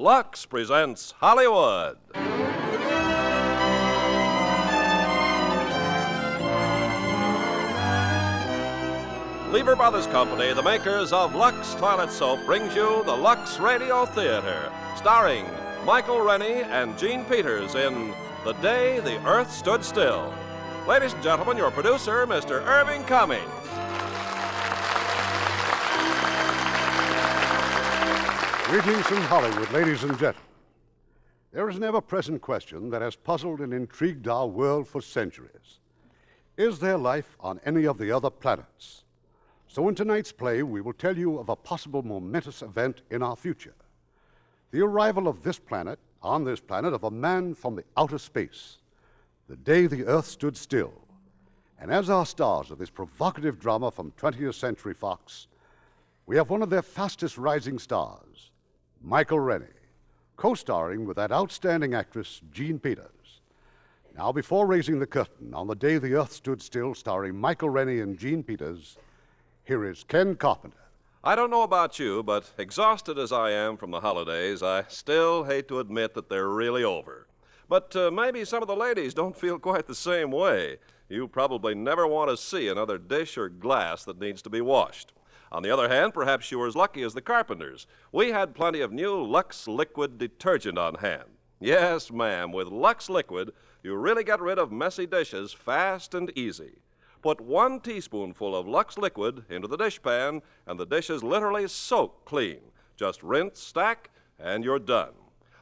Lux presents Hollywood. Lever Brothers Company, the makers of Lux Toilet Soap, brings you the Lux Radio Theater, starring Michael Rennie and Gene Peters in The Day the Earth Stood Still. Ladies and gentlemen, your producer, Mr. Irving Cummings. Greetings from Hollywood, ladies and gentlemen. There is an ever-present question that has puzzled and intrigued our world for centuries. Is there life on any of the other planets? So in tonight's play, we will tell you of a possible momentous event in our future. The arrival of this planet, on this planet, of a man from the outer space. The day the Earth stood still. And as our stars of this provocative drama from 20th Century Fox, we have one of their fastest rising stars, Michael Rennie, co-starring with that outstanding actress, Gene Peters. Now, before raising the curtain on The Day the Earth Stood Still, starring Michael Rennie and Gene Peters, here is Ken Carpenter. I don't know about you, but exhausted as I am from the holidays, I still hate to admit that they're really over. But maybe some of the ladies don't feel quite the same way. You probably never want to see another dish or glass that needs to be washed. On the other hand, perhaps you were as lucky as the Carpenters. We had plenty of new Lux Liquid detergent on hand. Yes, ma'am, with Lux Liquid, you really get rid of messy dishes fast and easy. Put 1 teaspoonful of Lux Liquid into the dishpan, and the dishes literally soak clean. Just rinse, stack, and you're done.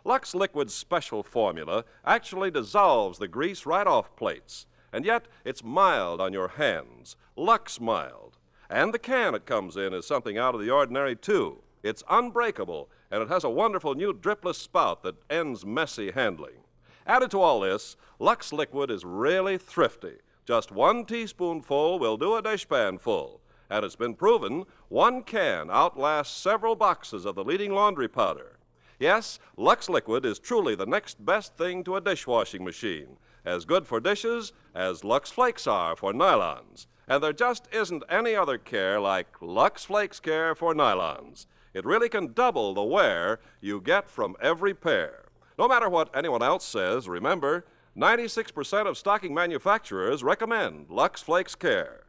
Lux Liquid's special formula actually dissolves the grease right off plates, and yet it's mild on your hands, Lux Mild. And the can it comes in is something out of the ordinary, too. It's unbreakable, and it has a wonderful new dripless spout that ends messy handling. Added to all this, Lux Liquid is really thrifty. Just 1 teaspoonful will do a dishpan full. And it's been proven 1 can outlasts several boxes of the leading laundry powder. Yes, Lux Liquid is truly the next best thing to a dishwashing machine. As good for dishes as Lux Flakes are for nylons. And there just isn't any other care like Lux Flakes care for nylons. It really can double the wear you get from every pair. No matter what anyone else says, remember, 96% of stocking manufacturers recommend Lux Flakes Care.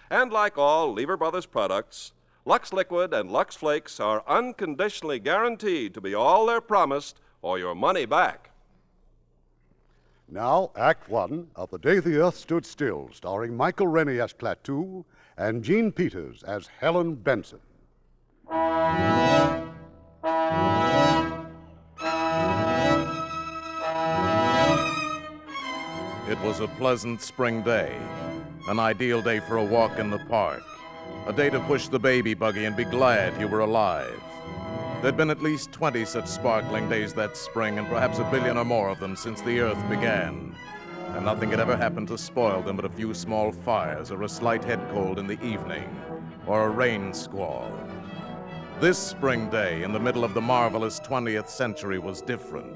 And like all Lever Brothers products, Lux Liquid and Lux Flakes are unconditionally guaranteed to be all they're promised or your money back. Now, Act One of The Day the Earth Stood Still, starring Michael Rennie as Klaatu and Gene Peters as Helen Benson. It was a pleasant spring day, an ideal day for a walk in the park, a day to push the baby buggy and be glad you were alive. There'd been at least 20 such sparkling days that spring, and perhaps 1 billion or more of them since the Earth began. And nothing had ever happened to spoil them but a few small fires, or a slight head cold in the evening, or a rain squall. This spring day, in the middle of the marvelous 20th century, was different.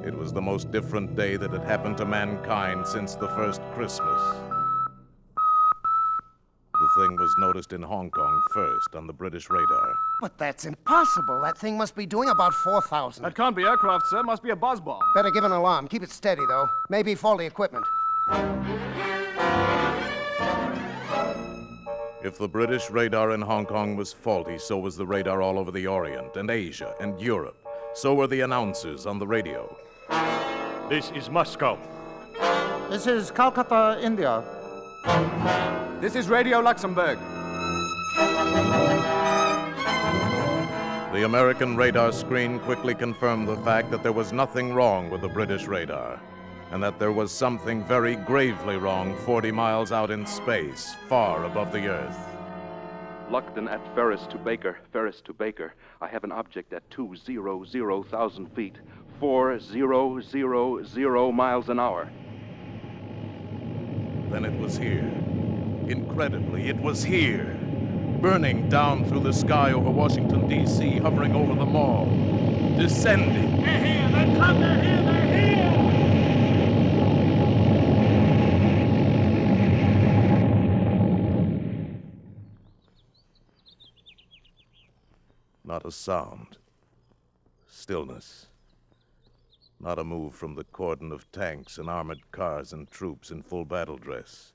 It was the most different day that had happened to mankind since the first Christmas. The thing was noticed in Hong Kong first on the British radar. But that's impossible. That thing must be doing about 4,000. That can't be aircraft, sir. Must be a buzz bomb. Better give an alarm. Keep it steady, though. Maybe faulty equipment. If the British radar in Hong Kong was faulty, so was the radar all over the Orient and Asia and Europe. So were the announcers on the radio. This is Moscow. This is Calcutta, India. This is Radio Luxembourg. The American radar screen quickly confirmed the fact that there was nothing wrong with the British radar, and that there was something very gravely wrong 40 miles out in space, far above the Earth. Luckton at Ferris to Baker, Ferris to Baker. I have an object at 200,000 feet, 4000 miles an hour. Then it was here. Incredibly, it was here. Burning down through the sky over Washington, D.C., hovering over the mall. Descending. They're here! They come! They're here! They're here! Not a sound. Stillness. Not a move from the cordon of tanks and armored cars and troops in full battle dress.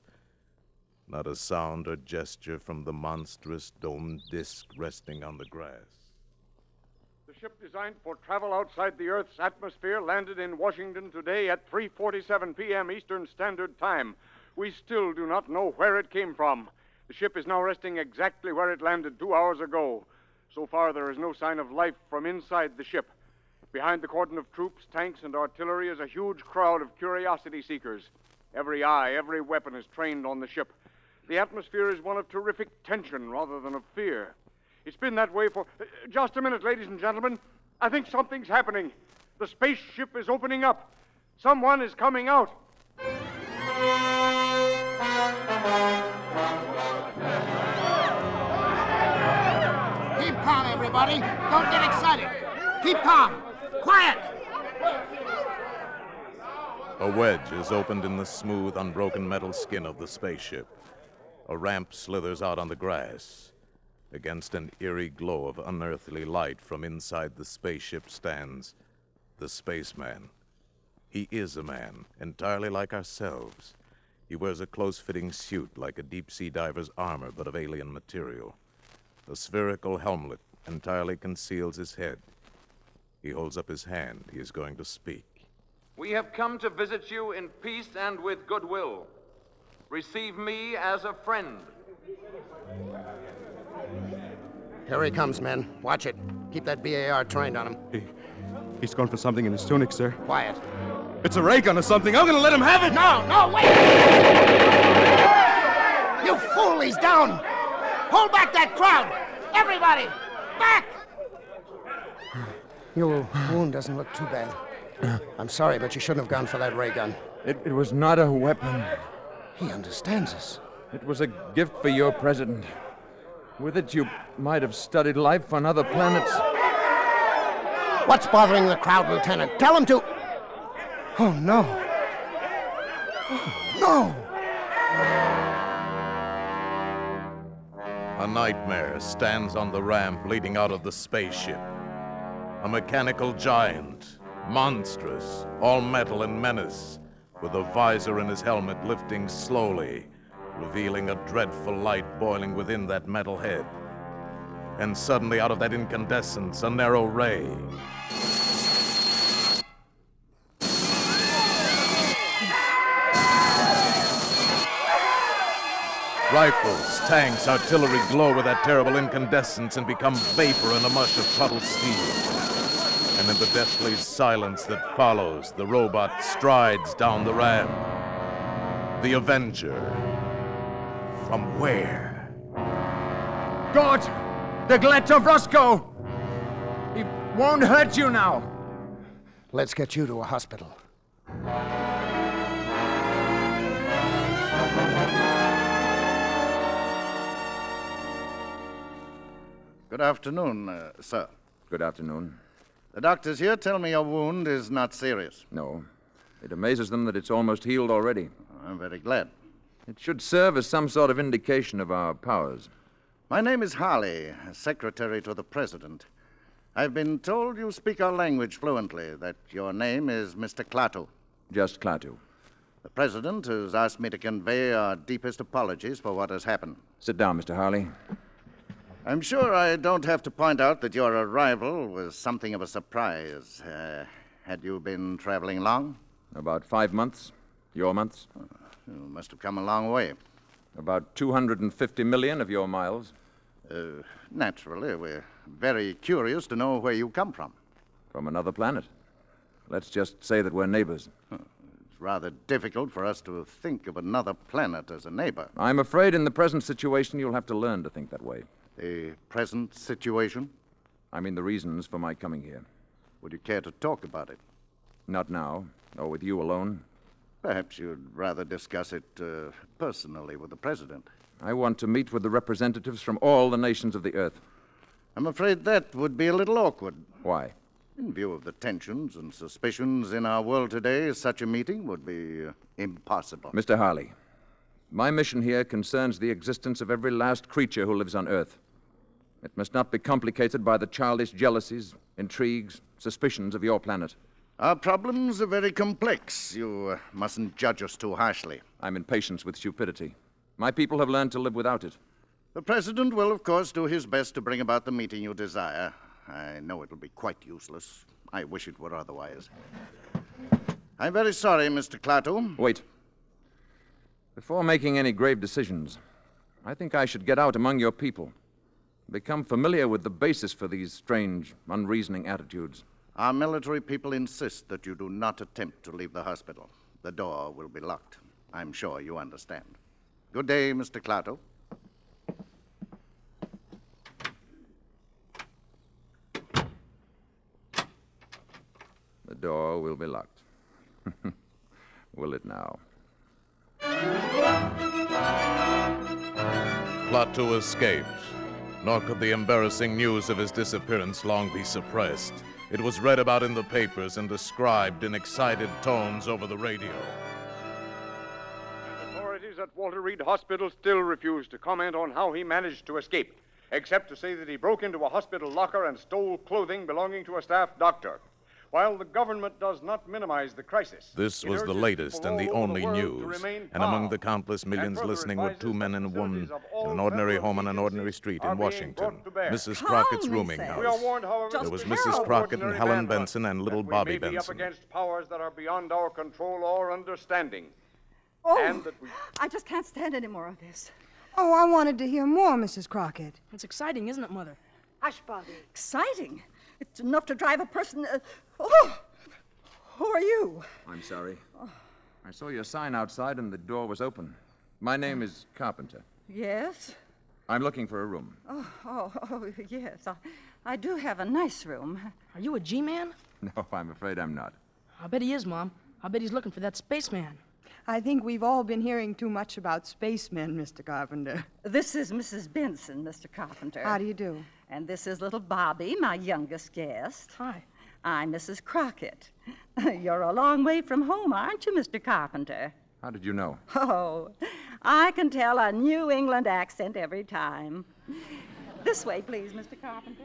Not a sound or gesture from the monstrous domed disk resting on the grass. The ship designed for travel outside the Earth's atmosphere landed in Washington today at 3:47 p.m. Eastern Standard Time. We still do not know where it came from. The ship is now resting exactly where it landed 2 hours ago. So far, there is no sign of life from inside the ship. Behind the cordon of troops, tanks, and artillery is a huge crowd of curiosity seekers. Every eye, every weapon is trained on the ship. The atmosphere is one of terrific tension rather than of fear. It's been that way for... just a minute, ladies and gentlemen. I think something's happening. The spaceship is opening up. Someone is coming out. Keep calm, everybody. Don't get excited. Keep calm. Quiet! A wedge is opened in the smooth, unbroken metal skin of the spaceship. A ramp slithers out on the grass. Against an eerie glow of unearthly light from inside the spaceship stands the spaceman. He is a man, entirely like ourselves. He wears a close-fitting suit like a deep-sea diver's armor, but of alien material. A spherical helmet entirely conceals his head. He holds up his hand. He is going to speak. We have come to visit you in peace and with goodwill. Receive me as a friend. Here he comes, men. Watch it. Keep that BAR trained on him. He's gone for something in his tunic, sir. Quiet. It's a ray gun or something. I'm gonna let him have it! No, wait! You fool, he's down! Hold back that crowd! Everybody! Back! Your wound doesn't look too bad. I'm sorry, but you shouldn't have gone for that ray gun. It was not a weapon. He understands us. It was a gift for your president. With it, you might have studied life on other planets. What's bothering the crowd, Lieutenant? Tell him to... Oh, no. Oh, no! A nightmare stands on the ramp leading out of the spaceship. A mechanical giant, monstrous, all metal and menace, with a visor in his helmet lifting slowly, revealing a dreadful light boiling within that metal head. And suddenly, out of that incandescence, a narrow ray. Rifles, tanks, artillery glow with that terrible incandescence and become vapor in a mush of puddled steel. And in the deathly silence that follows, the robot strides down the ramp. The Avenger. From where? God! The Glet of Roscoe! He won't hurt you now. Let's get you to a hospital. Good afternoon, sir. Good afternoon. The doctors here tell me your wound is not serious. No. It amazes them that it's almost healed already. I'm very glad. It should serve as some sort of indication of our powers. My name is Harley, secretary to the president. I've been told you speak our language fluently, that your name is Mr. Klaatu. Just Klaatu. The president has asked me to convey our deepest apologies for what has happened. Sit down, Mr. Harley. I'm sure I don't have to point out that your arrival was something of a surprise. Had you been traveling long? About 5 months. Your months? You must have come a long way. About 250 million of your miles. Naturally, we're very curious to know where you come from. From another planet. Let's just say that we're neighbors. It's rather difficult for us to think of another planet as a neighbor. I'm afraid in the present situation you'll have to learn to think that way. The present situation? I mean the reasons for my coming here. Would you care to talk about it? Not now, or with you alone. Perhaps you'd rather discuss it personally with the president. I want to meet with the representatives from all the nations of the Earth. I'm afraid that would be a little awkward. Why? In view of the tensions and suspicions in our world today, such a meeting would be impossible. Mr. Harley, my mission here concerns the existence of every last creature who lives on Earth. It must not be complicated by the childish jealousies, intrigues, suspicions of your planet. Our problems are very complex. You mustn't judge us too harshly. I'm impatient with stupidity. My people have learned to live without it. The President will, of course, do his best to bring about the meeting you desire. I know it'll be quite useless. I wish it were otherwise. I'm very sorry, Mr. Klaatu. Wait. Before making any grave decisions, I think I should get out among your people. Become familiar with the basis for these strange, unreasoning attitudes. Our military people insist that you do not attempt to leave the hospital. The door will be locked. I'm sure you understand. Good day, Mr. Klaatu. The door will be locked. Will it now? Klaatu escaped, nor could the embarrassing news of his disappearance long be suppressed. It was read about in the papers and described in excited tones over the radio. Authorities at Walter Reed Hospital still refuse to comment on how he managed to escape, except to say that he broke into a hospital locker and stole clothing belonging to a staff doctor. While the government does not minimize the crisis, This was the latest and the only news. And among the countless millions listening were two men and a woman in an ordinary home on an ordinary street in Washington. Mrs. Crockett's rooming house. We are warned, however, There was Mrs. Crockett and Helen Benson and little Bobby may be up Benson. against powers that are beyond our control or understanding. Oh, And that we... I just can't stand any more of this. Oh, I wanted to hear more, Mrs. Crockett. It's exciting, isn't it, Mother? Hush, Bobby. Exciting. It's enough to drive a person... Who are you? I'm sorry. I saw your sign outside and the door was open. My name is Carpenter. Yes? I'm looking for a room. Yes. I do have a nice room. Are you a G-man? No, I'm afraid I'm not. I bet he is, Mom. I bet he's looking for that spaceman. I think we've all been hearing too much about spacemen, Mr. Carpenter. This is Mrs. Benson, Mr. Carpenter. How do you do? And this is little Bobby, my youngest guest. Hi. I'm Mrs. Crockett. You're a long way from home, aren't you, Mr. Carpenter? How did you know? Oh, I can tell a New England accent every time. This way, please, Mr. Carpenter.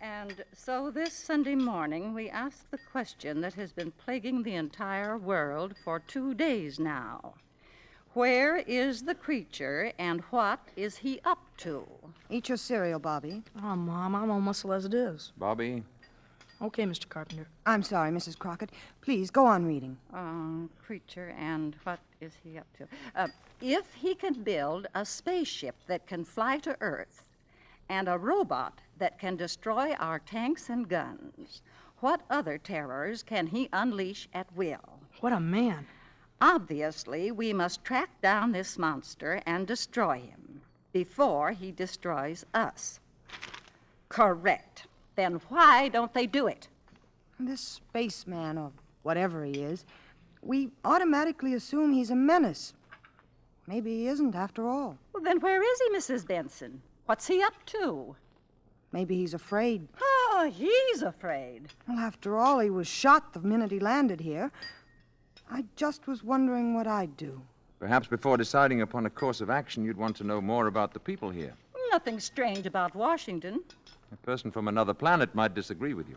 And so this Sunday morning, we asked the question that has been plaguing the entire world for 2 days now. Where is the creature, and what is he up to? Eat your cereal, Bobby. Oh, Mom, I'm all muscle as it is. Bobby? Okay, Mr. Carpenter. I'm sorry, Mrs. Crockett. Please, go on reading. Creature, and what is he up to? If he can build a spaceship that can fly to Earth and a robot that can destroy our tanks and guns, what other terrors can he unleash at will? What a man. Obviously, we must track down this monster and destroy him before he destroys us. Correct. Then why don't they do it? This spaceman, or whatever he is, we automatically assume he's a menace. Maybe he isn't, after all. Well, then where is he, Mrs. Benson? What's he up to? Maybe he's afraid. Oh, he's afraid. Well, after all, he was shot the minute he landed here. I just was wondering what I'd do. Perhaps before deciding upon a course of action, you'd want to know more about the people here. Nothing strange about Washington. A person from another planet might disagree with you.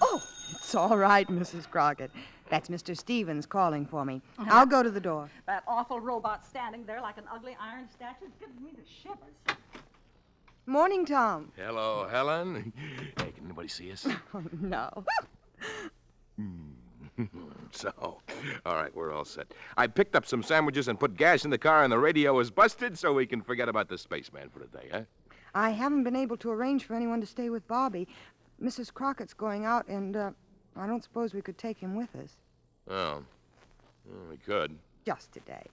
Oh, it's all right, Mrs. Crockett. That's Mr. Stevens calling for me. I'll go to the door. That awful robot standing there like an ugly iron statue gives me the shivers. Morning, Tom. Hello, Helen. Hey, can anybody see us? Oh, no. So, all right, we're all set. I picked up some sandwiches and put gas in the car, and the radio is busted, so we can forget about the spaceman for the day, huh? I haven't been able to arrange for anyone to stay with Bobby. Mrs. Crockett's going out, and I don't suppose we could take him with us. Oh, well, we could. Just today.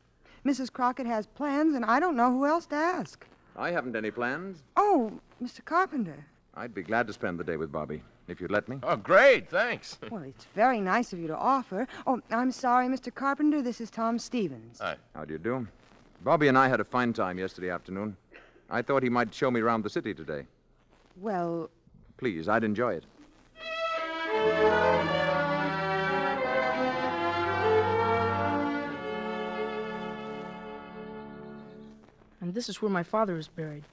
Mrs. Crockett has plans, and I don't know who else to ask. I haven't any plans. Oh, Mr. Carpenter. I'd be glad to spend the day with Bobby, if you'd let me. Oh, great, thanks. Well, it's very nice of you to offer. Oh, I'm sorry, Mr. Carpenter. This is Tom Stevens. Hi. How do you do? Bobby and I had a fine time yesterday afternoon. I thought he might show me around the city today. Well... Please, I'd enjoy it. And this is where my father is buried.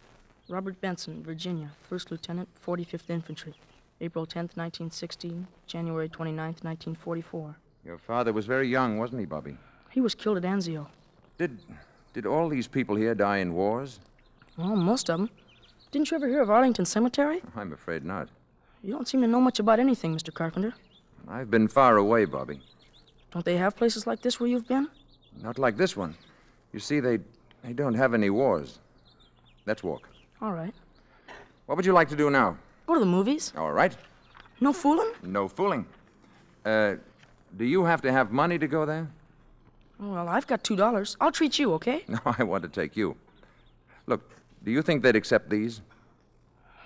Robert Benson, Virginia, 1st Lieutenant, 45th Infantry. April 10th, 1916, January 29th, 1944. Your father was very young, wasn't he, Bobby? He was killed at Anzio. Did all these people here die in wars? Well, most of them. Didn't you ever hear of Arlington Cemetery? I'm afraid not. You don't seem to know much about anything, Mr. Carpenter. I've been far away, Bobby. Don't they have places like this where you've been? Not like this one. You see, they don't have any wars. Let's walk. All right. What would you like to do now? Go to the movies. All right. No fooling? No fooling. Do you have to have money to go there? Well, I've got $2. I'll treat you, okay? No, I want to take you. Look, do you think they'd accept these?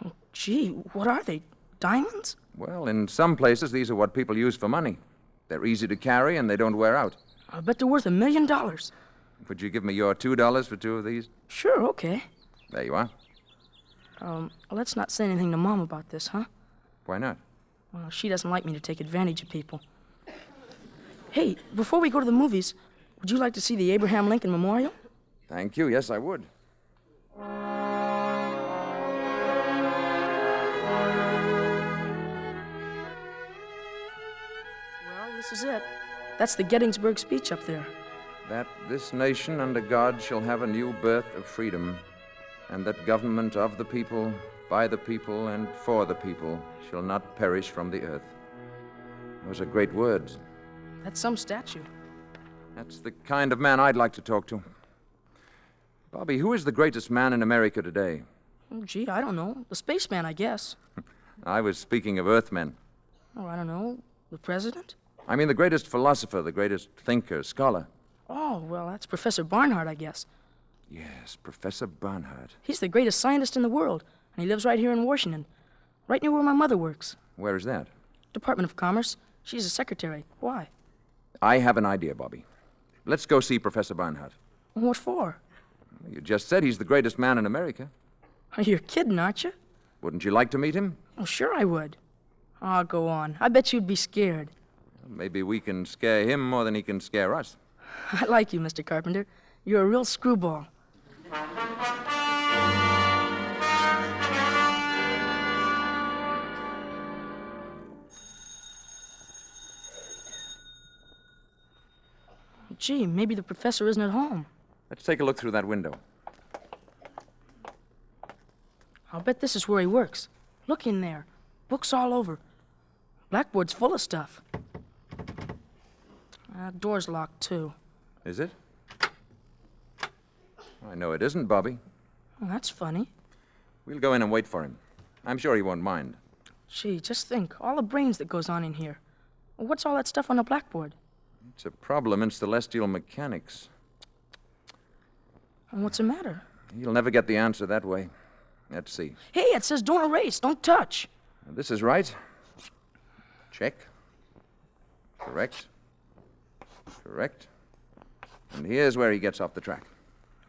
Oh, gee, what are they? Diamonds? Well, in some places, these are what people use for money. They're easy to carry and they don't wear out. I bet they're worth $1 million. Would you give me your $2 for 2 of these? Sure, okay. There you are. Let's not say anything to Mom about this, huh? Why not? Well, she doesn't like me to take advantage of people. Hey, before we go to the movies, would you like to see the Abraham Lincoln Memorial? Thank you. Yes, I would. Well, this is it. That's the Gettysburg speech up there. That this nation under God shall have a new birth of freedom, and that government of the people, by the people, and for the people shall not perish from the earth. Those are great words. That's some statue. That's the kind of man I'd like to talk to. Bobby, who is the greatest man in America today? Oh, gee, I don't know. The spaceman, I guess. I was speaking of Earthmen. Oh, I don't know. The president? I mean the greatest philosopher, the greatest thinker, scholar. Oh, well, that's Professor Barnhart, I guess. Yes, Professor Barnhart. He's the greatest scientist in the world, and he lives right here in Washington, right near where my mother works. Where is that? Department of Commerce. She's a secretary. Why? I have an idea, Bobby. Let's go see Professor Barnhart. What for? You just said he's the greatest man in America. You're kidding, aren't you? Wouldn't you like to meet him? Oh, sure I would. Oh, go on. I bet you'd be scared. Maybe we can scare him more than he can scare us. I like you, Mr. Carpenter. You're a real screwball. Gee, maybe the professor isn't at home. Let's take a look through that window. I'll bet this is where he works. Look in there. Books all over. Blackboard's full of stuff. That door's locked, too. Is it? I know it isn't, Bobby. Well, that's funny. We'll go in and wait for him. I'm sure he won't mind. Gee, just think. All the brains that goes on in here. What's all that stuff on the blackboard? It's a problem in celestial mechanics. And what's the matter? You'll never get the answer that way. Let's see. Hey, it says don't erase, don't touch. This is right. Check. Correct. Correct. And here's where he gets off the track.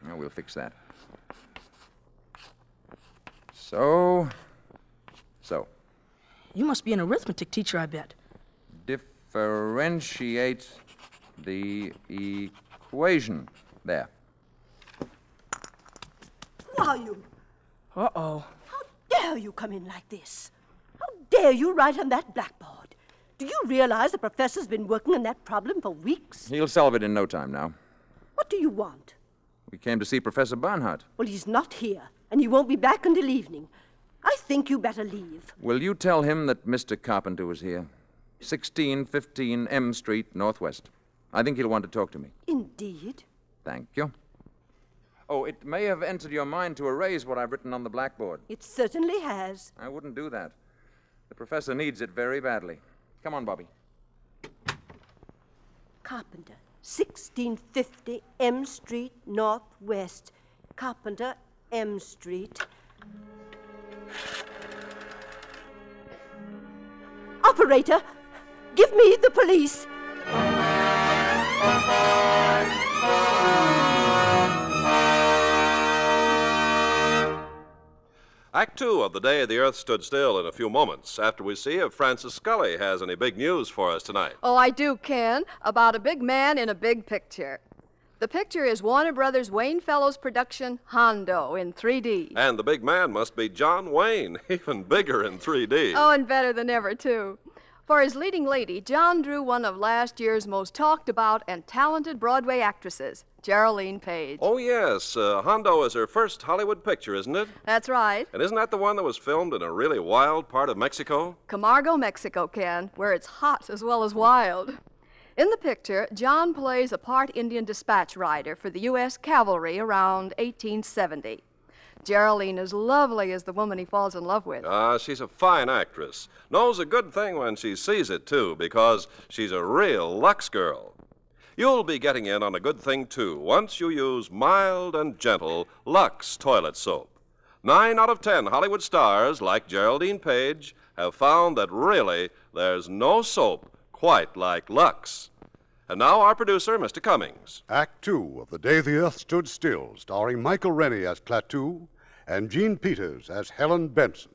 Now we'll fix that. So. You must be an arithmetic teacher, I bet. Differentiate the equation. There. Who are you? Uh-oh. How dare you come in like this? How dare you write on that blackboard? Do you realize the professor's been working on that problem for weeks? He'll solve it in no time now. What do you want? We came to see Professor Barnhart. Well, he's not here, and he won't be back until evening. I think you better leave. Will you tell him that Mr. Carpenter was here? 1615 M Street, Northwest. I think he'll want to talk to me. Indeed. Thank you. Oh, it may have entered your mind to erase what I've written on the blackboard. It certainly has. I wouldn't do that. The professor needs it very badly. Come on, Bobby. Carpenter, 1650 M Street, Northwest. Carpenter, M Street. Operator, give me the police. Act 2 of The Day the Earth Stood Still in a few moments, after we see if Francis Scully has any big news for us tonight. Oh, I do, Ken, about a big man in a big picture. The picture is Warner Brothers' Wayne Fellows production, Hondo, in 3D. And the big man must be John Wayne, even bigger in 3D. Oh, and better than ever, too. For his leading lady, John drew one of last year's most talked about and talented Broadway actresses, Geraldine Page. Oh, yes. Hondo is her first Hollywood picture, isn't it? That's right. And isn't that the one that was filmed in a really wild part of Mexico? Camargo, Mexico, Ken, where it's hot as well as wild. In the picture, John plays a part Indian dispatch rider for the U.S. Cavalry around 1870. Geraldine is lovely as the woman he falls in love with. She's a fine actress. Knows a good thing when she sees it, too, because she's a real Lux girl. You'll be getting in on a good thing, too, once you use mild and gentle Lux toilet soap. 9 out of 10 Hollywood stars, like Geraldine Page, have found that really there's no soap quite like Lux. And now our producer, Mr. Cummings. Act 2 of The Day the Earth Stood Still, starring Michael Rennie as Klaatu and Jean Peters as Helen Benson.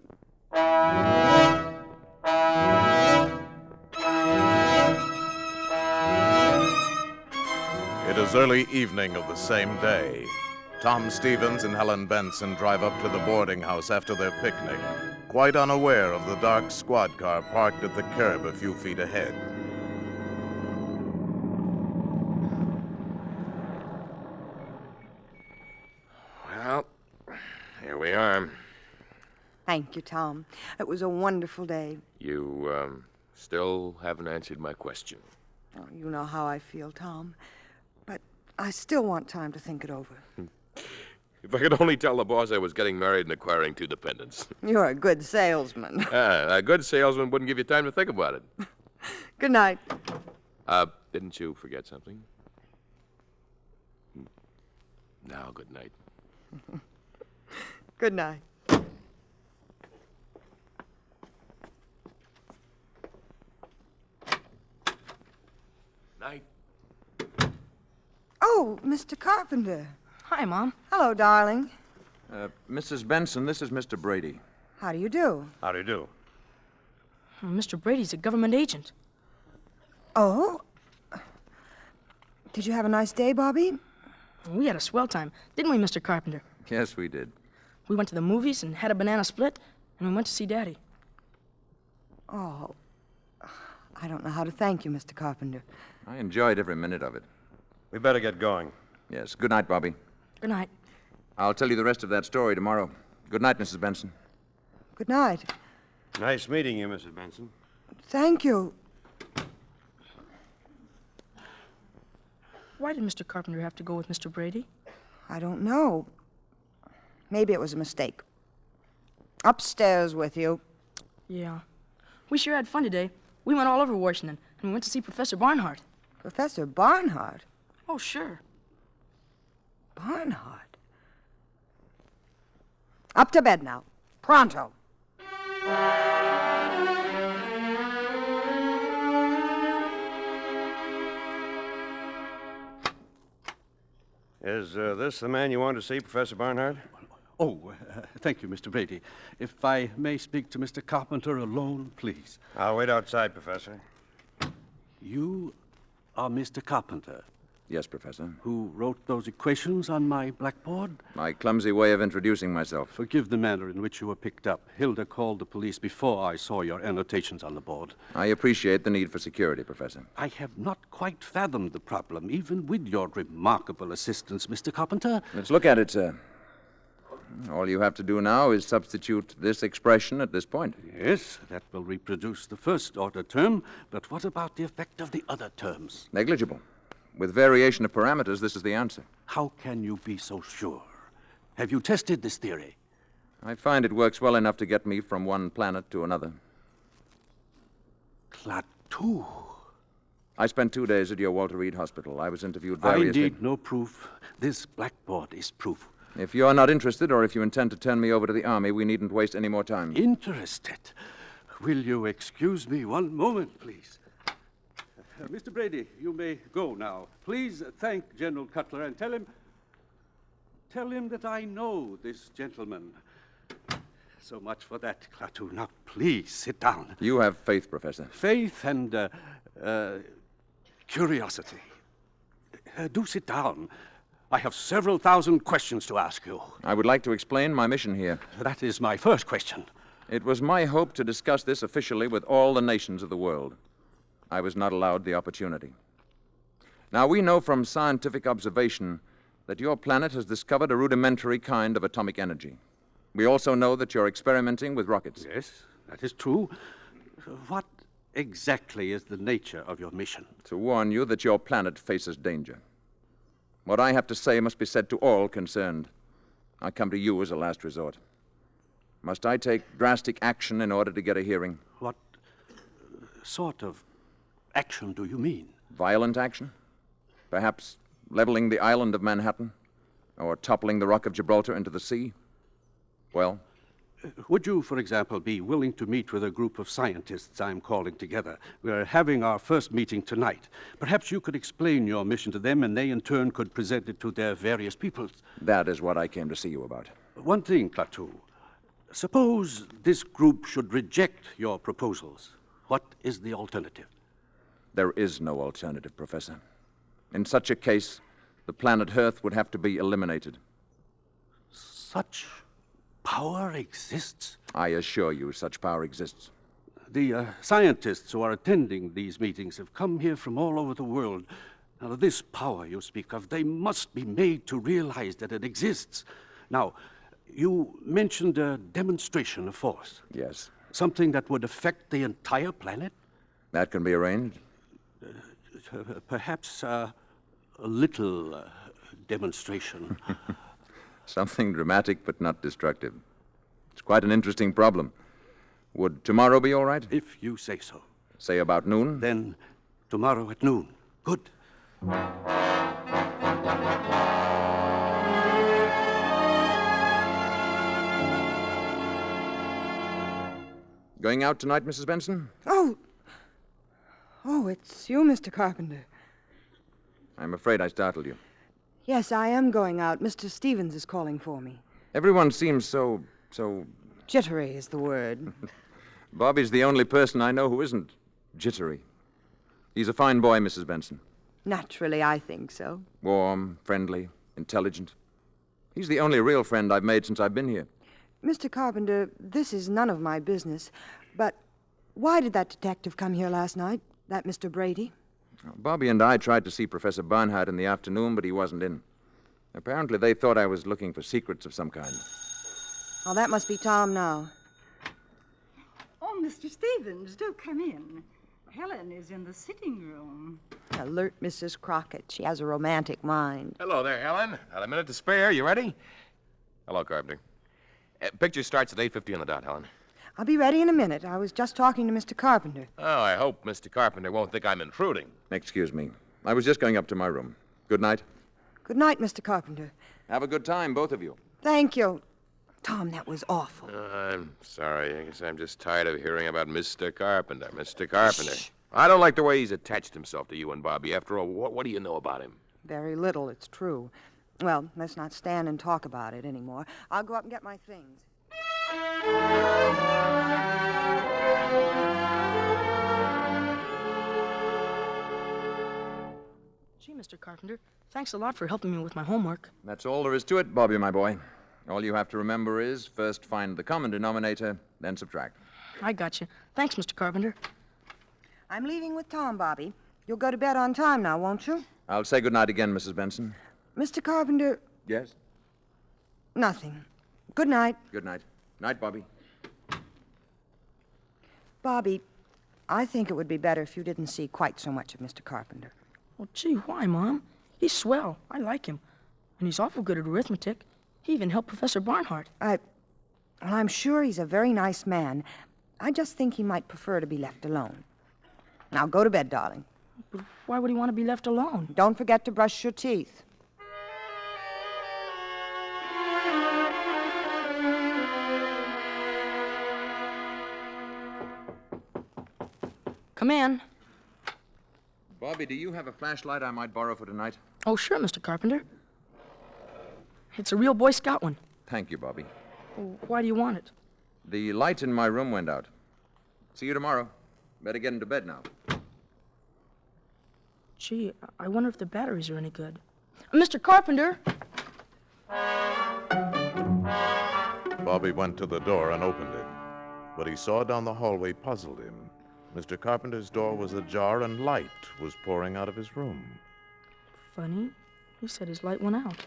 It is early evening of the same day. Tom Stevens and Helen Benson drive up to the boarding house after their picnic, quite unaware of the dark squad car parked at the curb a few feet ahead. Well, here we are. Thank you, Tom. It was a wonderful day. You, still haven't answered my question. Oh, you know how I feel, Tom. But I still want time to think it over. If I could only tell the boss I was getting married and acquiring 2 dependents. You're a good salesman. A good salesman wouldn't give you time to think about it. Good night. Didn't you forget something? Now, good night. Good night. Night. Oh, Mr. Carpenter. Hi, Mom. Hello, darling. Mrs. Benson, this is Mr. Brady. How do you do? How do you do? Mr. Brady's a government agent. Oh? Did you have a nice day, Bobby? We had a swell time, didn't we, Mr. Carpenter? Yes, we did. We went to the movies and had a banana split, and we went to see Daddy. Oh, I don't know how to thank you, Mr. Carpenter. I enjoyed every minute of it. We better get going. Yes. Good night, Bobby. Good night. I'll tell you the rest of that story tomorrow. Good night, Mrs. Benson. Good night. Nice meeting you, Mrs. Benson. Thank you. Why did Mr. Carpenter have to go with Mr. Brady? I don't know. Maybe it was a mistake. Upstairs with you. Yeah. We sure had fun today. We went all over Washington, and we went to see Professor Barnhart. Professor Barnhart? Oh, sure. Barnhart? Up to bed now. Pronto. Is this the man you wanted to see, Professor Barnhart? Oh, thank you, Mr. Brady. If I may speak to Mr. Carpenter alone, please. I'll wait outside, Professor. You are Mr. Carpenter? Yes, Professor. Who wrote those equations on my blackboard? My clumsy way of introducing myself. Forgive the manner in which you were picked up. Hilda called the police before I saw your annotations on the board. I appreciate the need for security, Professor. I have not quite fathomed the problem, even with your remarkable assistance, Mr. Carpenter. Let's look at it, sir. All you have to do now is substitute this expression at this point. Yes, that will reproduce the first-order term, but what about the effect of the other terms? Negligible. With variation of parameters, this is the answer. How can you be so sure? Have you tested this theory? I find it works well enough to get me from one planet to another. Klaatu. I spent 2 days at your Walter Reed Hospital. I was interviewed variously. I need no proof. This blackboard is proof. If you're not interested, or if you intend to turn me over to the Army, we needn't waste any more time. Interested? Will you excuse me one moment, please? Mr. Brady, you may go now. Please thank General Cutler and tell him that I know this gentleman. So much for that, Klaatu. Now, please sit down. You have faith, Professor. Faith and curiosity. Do sit down. I have several thousand questions to ask you. I would like to explain my mission here. That is my first question. It was my hope to discuss this officially with all the nations of the world. I was not allowed the opportunity. Now, we know from scientific observation that your planet has discovered a rudimentary kind of atomic energy. We also know that you're experimenting with rockets. Yes, that is true. What exactly is the nature of your mission? To warn you that your planet faces danger. What I have to say must be said to all concerned. I come to you as a last resort. Must I take drastic action in order to get a hearing? What sort of action do you mean? Violent action? Perhaps leveling the island of Manhattan? Or toppling the Rock of Gibraltar into the sea? Well? Would you, for example, be willing to meet with a group of scientists I'm calling together? We're having our first meeting tonight. Perhaps you could explain your mission to them, and they in turn could present it to their various peoples. That is what I came to see you about. One thing, Klaatu. Suppose this group should reject your proposals. What is the alternative? There is no alternative, Professor. In such a case, the planet Earth would have to be eliminated. Such power exists? I assure you, such power exists. The scientists who are attending these meetings have come here from all over the world. Now, this power you speak of, they must be made to realize that it exists. Now, you mentioned a demonstration of force. Yes. Something that would affect the entire planet? That can be arranged. Perhaps a little demonstration. Something dramatic but not destructive. It's quite an interesting problem. Would tomorrow be all right? If you say so. Say about noon? Then tomorrow at noon. Good. Going out tonight, Mrs. Benson? Oh, it's you, Mr. Carpenter. I'm afraid I startled you. Yes, I am going out. Mr. Stevens is calling for me. Everyone seems so... Jittery is the word. Bobby's the only person I know who isn't jittery. He's a fine boy, Mrs. Benson. Naturally, I think so. Warm, friendly, intelligent. He's the only real friend I've made since I've been here. Mr. Carpenter, this is none of my business, but why did that detective come here last night, that Mr. Brady? Bobby and I tried to see Professor Barnhart in the afternoon, but he wasn't in. Apparently, they thought I was looking for secrets of some kind. Oh, that must be Tom now. Oh, Mr. Stevens, do come in. Helen is in the sitting room. Alert Mrs. Crockett. She has a romantic mind. Hello there, Helen. Had a minute to spare. You ready? Hello, Carpenter. Picture starts at 8:50 on the dot, Helen. I'll be ready in a minute. I was just talking to Mr. Carpenter. Oh, I hope Mr. Carpenter won't think I'm intruding. Excuse me. I was just going up to my room. Good night. Good night, Mr. Carpenter. Have a good time, both of you. Thank you. Tom, that was awful. I'm sorry. I guess I'm just tired of hearing about Mr. Carpenter. Mr. Carpenter. Shh. I don't like the way he's attached himself to you and Bobby. After all, what do you know about him? Very little, it's true. Well, let's not stand and talk about it anymore. I'll go up and get my things. Gee, Mr. Carpenter, thanks a lot for helping me with my homework. That's all there is to it, Bobby, my boy. All you have to remember is first find the common denominator, then subtract. I got you. Thanks, Mr. Carpenter. I'm leaving with Tom, Bobby. You'll go to bed on time now, won't you? I'll say good night again, Mrs. Benson. Mr. Carpenter... Yes? Nothing. Good night. Good night. Night, Bobby. Bobby, I think it would be better if you didn't see quite so much of Mr. Carpenter. Well, gee, why, Mom? He's swell. I like him. And he's awful good at arithmetic. He even helped Professor Barnhart. Well, I'm sure he's a very nice man. I just think he might prefer to be left alone. Now, go to bed, darling. But why would he want to be left alone? Don't forget to brush your teeth. Come in. Bobby, do you have a flashlight I might borrow for tonight? Oh, sure, Mr. Carpenter. It's a real Boy Scout one. Thank you, Bobby. Why do you want it? The light in my room went out. See you tomorrow. Better get into bed now. Gee, I wonder if the batteries are any good. Mr. Carpenter! Bobby went to the door and opened it. What he saw down the hallway puzzled him. Mr. Carpenter's door was ajar and light was pouring out of his room. Funny. He said his light went out.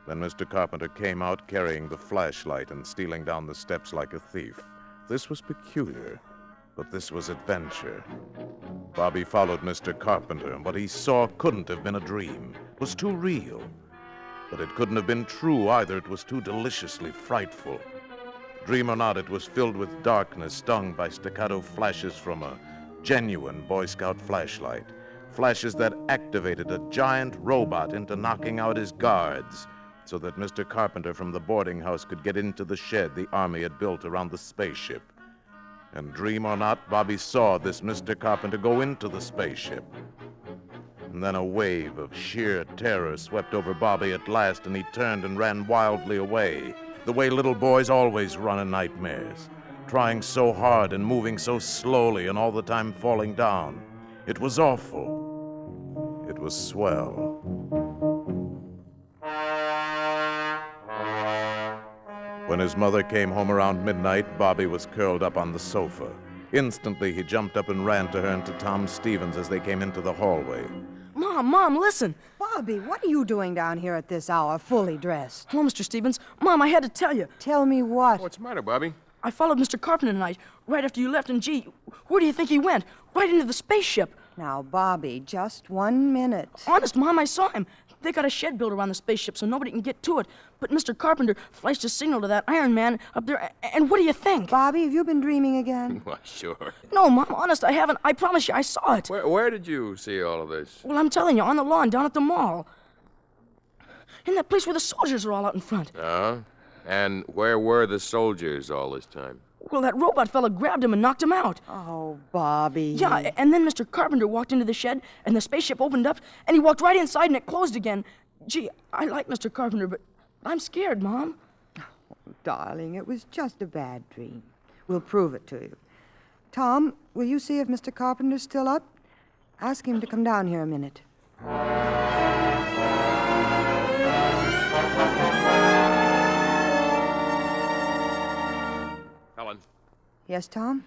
Then Mr. Carpenter came out carrying the flashlight and stealing down the steps like a thief. This was peculiar, but this was adventure. Bobby followed Mr. Carpenter, and what he saw couldn't have been a dream. It was too real. But it couldn't have been true either. It was too deliciously frightful. Dream or not, it was filled with darkness, stung by staccato flashes from a genuine Boy Scout flashlight. Flashes that activated a giant robot into knocking out his guards so that Mr. Carpenter from the boarding house could get into the shed the Army had built around the spaceship. And dream or not, Bobby saw this Mr. Carpenter go into the spaceship. And then a wave of sheer terror swept over Bobby at last, and he turned and ran wildly away, the way little boys always run in nightmares, trying so hard and moving so slowly and all the time falling down. It was awful. It was swell. When his mother came home around midnight, Bobby was curled up on the sofa. Instantly, he jumped up and ran to her and to Tom Stevens as they came into the hallway. Mom, listen. Bobby, what are you doing down here at this hour, fully dressed? Hello, Mr. Stevens. Mom, I had to tell you. Tell me what? What's the matter, Bobby? I followed Mr. Carpenter tonight, right after you left, and gee, where do you think he went? Right into the spaceship. Now, Bobby, just 1 minute. Honest, Mom, I saw him. They got a shed built around the spaceship so nobody can get to it. But Mr. Carpenter flashed a signal to that Iron Man up there, and what do you think? Bobby, have you been dreaming again? Why, sure. No, Mom, honest, I haven't. I promise you, I saw it. Where did you see all of this? Well, I'm telling you, on the lawn down at the mall. In that place where the soldiers are all out in front. Oh? And where were the soldiers all this time? Well, that robot fella grabbed him and knocked him out. Oh, Bobby. Yeah, and then Mr. Carpenter walked into the shed, and the spaceship opened up, and he walked right inside, and it closed again. Gee, I like Mr. Carpenter, but I'm scared, Mom. Oh, darling, it was just a bad dream. We'll prove it to you. Tom, will you see if Mr. Carpenter's still up? Ask him to come down here a minute. Helen. Yes, Tom?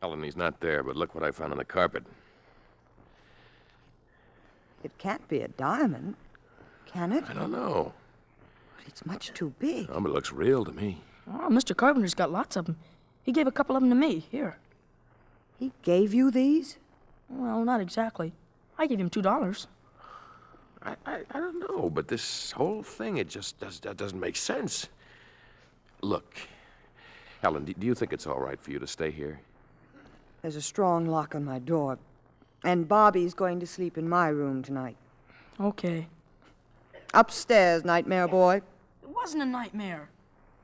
Helen, he's not there, but look what I found on the carpet. It can't be a diamond, can it? I don't know. But it's much too big. Oh, but it looks real to me. Oh, Mr. Carpenter's got lots of them. He gave a couple of them to me. Here. He gave you these? Well, not exactly. I gave him $2. I don't know, but this whole thing, it just doesn't make sense. Look, Helen, do you think it's all right for you to stay here? There's a strong lock on my door. And Bobby's going to sleep in my room tonight. Okay. Upstairs, nightmare boy. It wasn't a nightmare.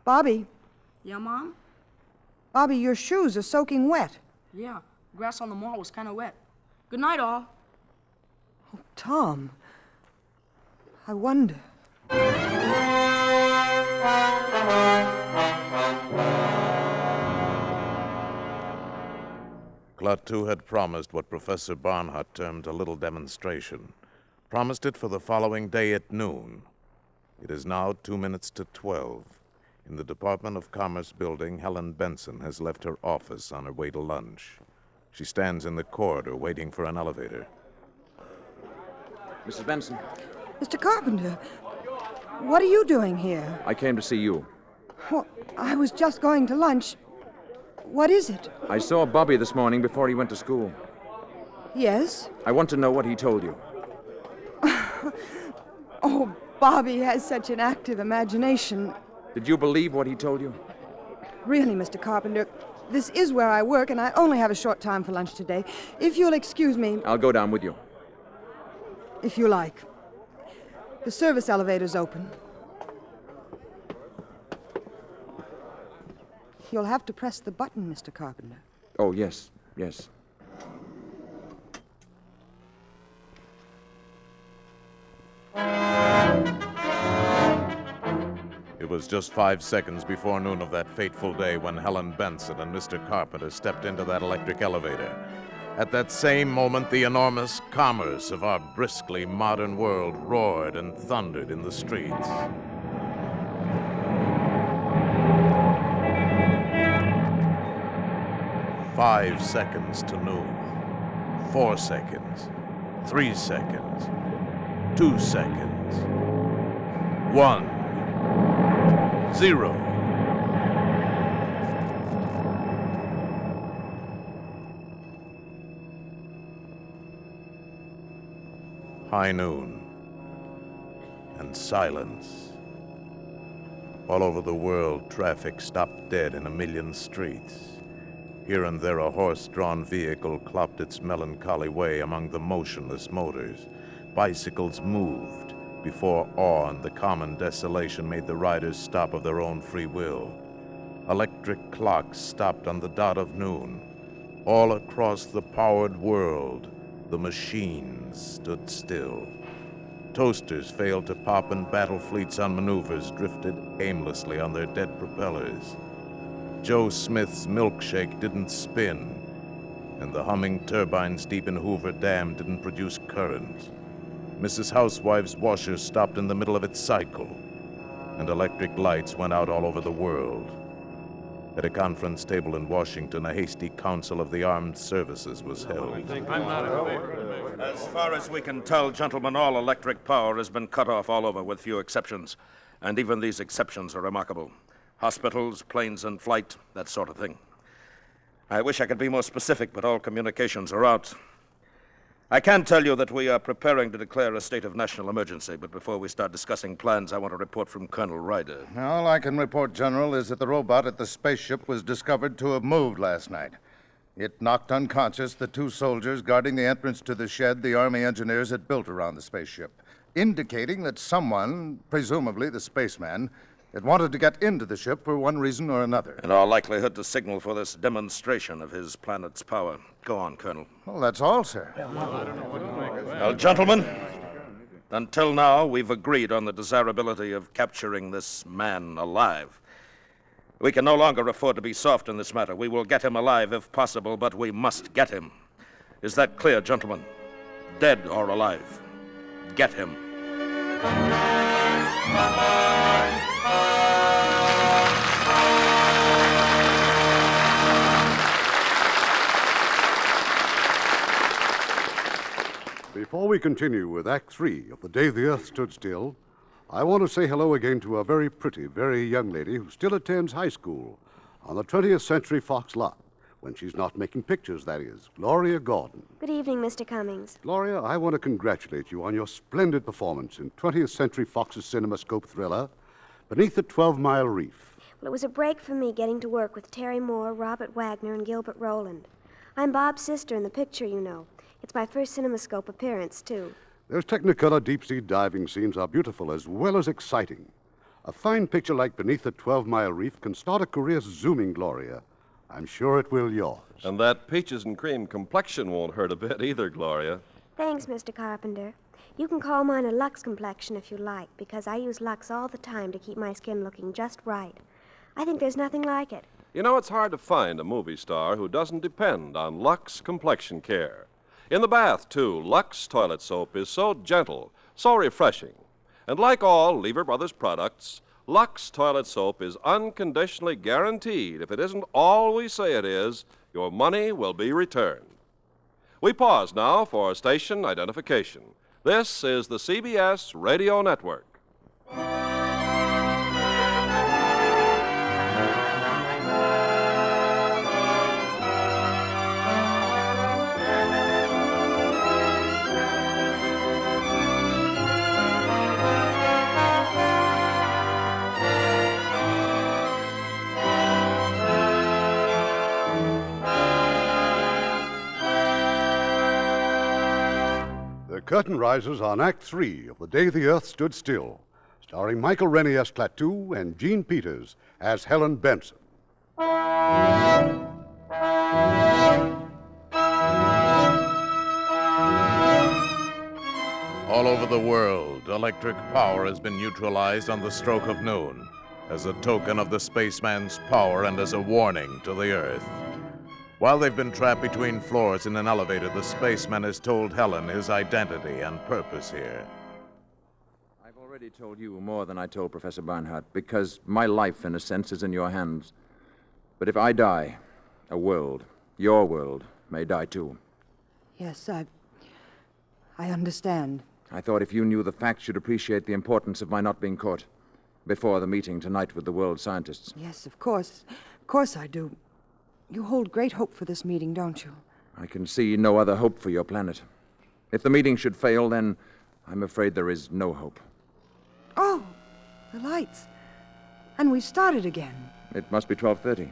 Bobby. Yeah, Mom? Bobby, your shoes are soaking wet. Yeah, grass on the mall was kind of wet. Good night, all. Oh, Tom. I wonder. Klaatu had promised what Professor Barnhart termed a little demonstration. Promised it for the following day at noon. It is now 2 minutes to 12. In the Department of Commerce building, Helen Benson has left her office on her way to lunch. She stands in the corridor waiting for an elevator. Mrs. Benson. Mr. Carpenter, what are you doing here? I came to see you. Well, I was just going to lunch. What is it? I saw Bobby this morning before he went to school. Yes? I want to know what he told you. Oh, Bobby has such an active imagination. Did you believe what he told you? Really, Mr. Carpenter, this is where I work, and I only have a short time for lunch today. If you'll excuse me... I'll go down with you. If you like. The service elevator's open. You'll have to press the button, Mr. Carpenter. Oh, yes, yes. It was just 5 seconds before noon of that fateful day when Helen Benson and Mr. Carpenter stepped into that electric elevator. At that same moment, the enormous commerce of our briskly modern world roared and thundered in the streets. "5 seconds to noon. 4 seconds. 3 seconds. 2 seconds. 1. 0. High noon. And silence. All over the world, traffic stopped dead in a million streets. Here and there, a horse-drawn vehicle clopped its melancholy way among the motionless motors. Bicycles moved before awe and the common desolation made the riders stop of their own free will. Electric clocks stopped on the dot of noon. All across the powered world, the machines stood still. Toasters failed to pop and battle fleets on maneuvers drifted aimlessly on their dead propellers. Joe Smith's milkshake didn't spin, and the humming turbines deep in Hoover Dam didn't produce current. Mrs. Housewife's washer stopped in the middle of its cycle, and electric lights went out all over the world. At a conference table in Washington, a hasty council of the armed services was held. As far as we can tell, gentlemen, all electric power has been cut off all over, with few exceptions. And even these exceptions are remarkable. Hospitals, planes in flight, that sort of thing. I wish I could be more specific, but all communications are out. I can tell you that we are preparing to declare a state of national emergency, but before we start discussing plans, I want a report from Colonel Ryder. All I can report, General, is that the robot at the spaceship was discovered to have moved last night. It knocked unconscious the 2 soldiers guarding the entrance to the shed the Army engineers had built around the spaceship, indicating that someone, presumably the spaceman, had wanted to get into the ship for one reason or another. In all likelihood, to signal for this demonstration of his planet's power. Go on, Colonel. Well, that's all, sir. Well, gentlemen, until now, we've agreed on the desirability of capturing this man alive. We can no longer afford to be soft in this matter. We will get him alive if possible, but we must get him. Is that clear, gentlemen? Dead or alive, get him. Before we continue with Act 3 of The Day the Earth Stood Still, I want to say hello again to a very pretty, very young lady who still attends high school on the 20th Century Fox lot, when she's not making pictures, that is, Gloria Gordon. Good evening, Mr. Cummings. Gloria, I want to congratulate you on your splendid performance in 20th Century Fox's CinemaScope thriller, Beneath the 12-Mile Reef. Well, it was a break for me getting to work with Terry Moore, Robert Wagner, and Gilbert Rowland. I'm Bob's sister in the picture, you know. It's my first CinemaScope appearance, too. Those Technicolor deep-sea diving scenes are beautiful as well as exciting. A fine picture like Beneath the 12-Mile Reef can start a career zooming, Gloria. I'm sure it will yours. And that peaches and cream complexion won't hurt a bit either, Gloria. Thanks, Mr. Carpenter. You can call mine a Lux complexion if you like, because I use Lux all the time to keep my skin looking just right. I think there's nothing like it. You know, it's hard to find a movie star who doesn't depend on Lux complexion care. In the bath, too, Lux toilet soap is so gentle, so refreshing. And like all Lever Brothers products, Lux toilet soap is unconditionally guaranteed. If it isn't all we say it is, your money will be returned. We pause now for station identification. This is the CBS Radio Network. The curtain rises on Act 3 of The Day the Earth Stood Still, starring Michael Rennie as Klaatu and Jean Peters as Helen Benson. All over the world, electric power has been neutralized on the stroke of noon as a token of the spaceman's power and as a warning to the Earth. While they've been trapped between floors in an elevator, the spaceman has told Helen his identity and purpose here. I've already told you more than I told Professor Barnhart, because my life, in a sense, is in your hands. But if I die, a world, your world, may die too. Yes, I understand. I thought if you knew the facts, you'd appreciate the importance of my not being caught before the meeting tonight with the world scientists. Yes, of course. Of course I do. You hold great hope for this meeting, don't you? I can see no other hope for your planet. If the meeting should fail, then I'm afraid there is no hope. Oh, the lights. And we've started again. It must be 12:30.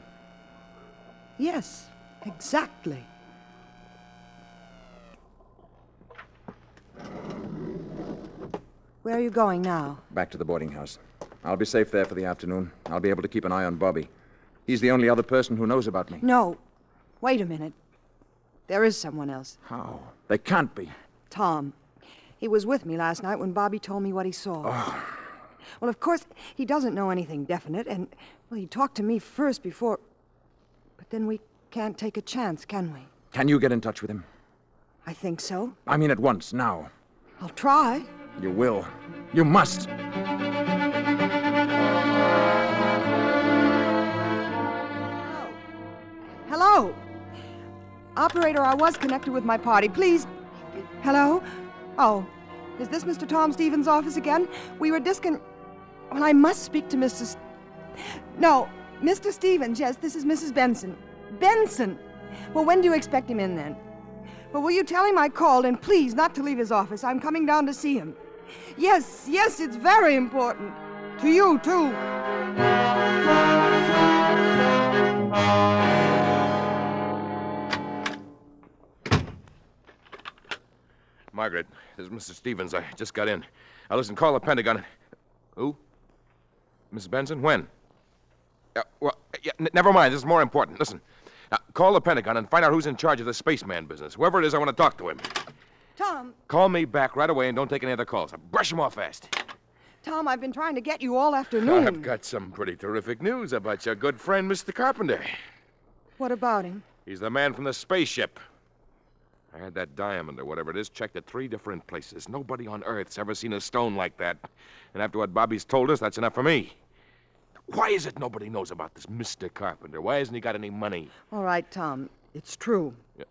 Yes, exactly. Where are you going now? Back to the boarding house. I'll be safe there for the afternoon. I'll be able to keep an eye on Bobby. He's the only other person who knows about me. No. Wait a minute. There is someone else. How? They can't be. Tom. He was with me last night when Bobby told me what he saw. Oh. Well, of course, he doesn't know anything definite, and, well, he talked to me first before... But then we can't take a chance, can we? Can you get in touch with him? I think so. I mean at once, now. I'll try. You will. You must. Hello? Operator, I was connected with my party. Please. Hello? Oh, is this Mr. Tom Stevens' office again? We were Well, I must speak to Mr. No, Mr. Stevens. Yes, this is Mrs. Benson. Benson! Well, when do you expect him in, then? Well, will you tell him I called, and please not to leave his office. I'm coming down to see him. Yes, it's very important. To you, too. Margaret, this is Mr. Stevens. I just got in. Now, listen, call the Pentagon. Who? Mrs. Benson? When? Never mind. This is more important. Listen. Now, call the Pentagon and find out who's in charge of the spaceman business. Whoever it is, I want to talk to him. Tom. Call me back right away and don't take any other calls. Brush them off fast. Tom, I've been trying to get you all afternoon. I've got some pretty terrific news about your good friend, Mr. Carpenter. What about him? He's the man from the spaceship. I had that diamond or whatever it is checked at 3 different places. Nobody on Earth's ever seen a stone like that. And after what Bobby's told us, that's enough for me. Why is it nobody knows about this Mr. Carpenter? Why hasn't he got any money? All right, Tom. It's true. Yeah.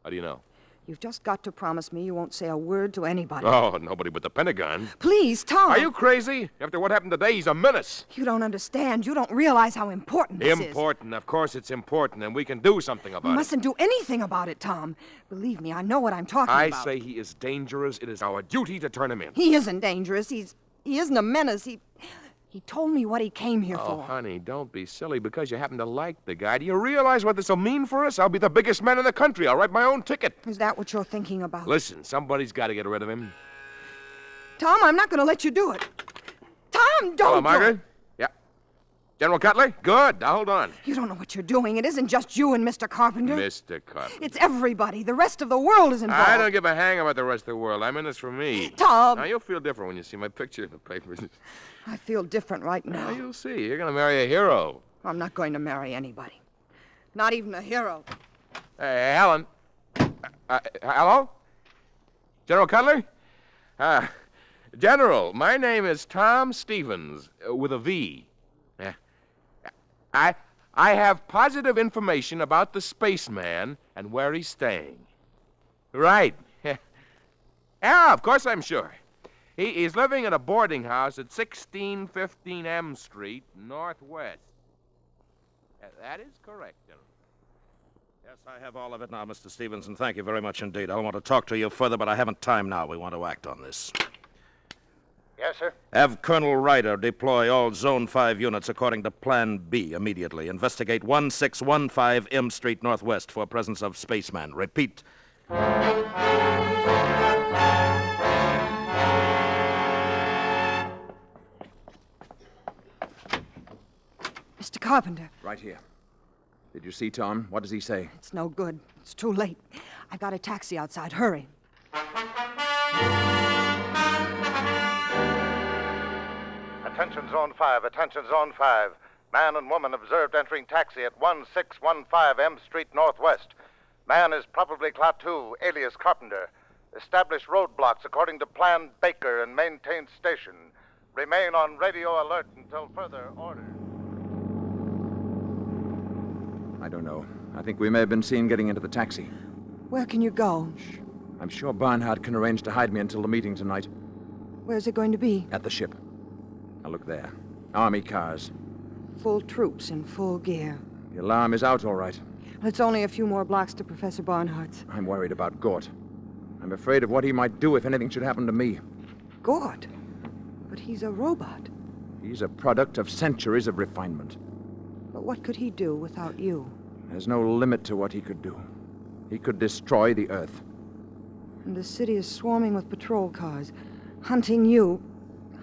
How do you know? You've just got to promise me you won't say a word to anybody. Oh, nobody but the Pentagon. Please, Tom. Are you crazy? After what happened today, he's a menace. You don't understand. You don't realize how important this is. Important. Of course it's important, and we can do something about it. You mustn't do anything about it, Tom. Believe me, I know what I'm talking about. I say he is dangerous. It is our duty to turn him in. He isn't dangerous. He isn't a menace. He told me what he came here for. Oh, honey, don't be silly because you happen to like the guy. Do you realize what this will mean for us? I'll be the biggest man in the country. I'll write my own ticket. Is that what you're thinking about? Listen, somebody's got to get rid of him. Tom, I'm not going to let you do it. Tom, don't Hello, Margaret. Yeah. General Cutler? Good. Now, hold on. You don't know what you're doing. It isn't just you and Mr. Carpenter. Mr. Carpenter. It's everybody. The rest of the world is involved. I don't give a hang about the rest of the world. I'm in this for me. Tom. Now, you'll feel different when you see my picture in the papers. I feel different right now. Well, you'll see. You're going to marry a hero. I'm not going to marry anybody. Not even a hero. Hey, Helen. Hello? General Cutler? General, my name is Tom Stevens, with a V. I have positive information about the spaceman and where he's staying. Right. Yeah, of course I'm sure. He's living in a boarding house at 1615 M Street, Northwest. That is correct, General. Yes, I have all of it now, Mr. Stevens, and thank you very much indeed. I want to talk to you further, but I haven't time now. We want to act on this. Yes, sir? Have Colonel Ryder deploy all Zone 5 units according to Plan B immediately. Investigate 1615 M Street, Northwest for presence of spaceman. Repeat. Mr. Carpenter. Right here. Did you see Tom? What does he say? It's no good. It's too late. I've got a taxi outside. Hurry. Attention, Zone 5. Attention, Zone 5. Man and woman observed entering taxi at 1615 M Street Northwest. Man is probably Klaatu, alias Carpenter. Establish roadblocks according to Plan Baker and maintain station. Remain on radio alert until further order. I don't know. I think we may have been seen getting into the taxi. Where can you go? Shh. I'm sure Barnhart can arrange to hide me until the meeting tonight. Where's it going to be? At the ship. Now look there. Army cars. Full troops in full gear. The alarm is out, all right. It's only a few more blocks to Professor Barnhart's. I'm worried about Gort. I'm afraid of what he might do if anything should happen to me. Gort? But he's a robot. He's a product of centuries of refinement. But what could he do without you? There's no limit to what he could do. He could destroy the Earth. And the city is swarming with patrol cars, hunting you.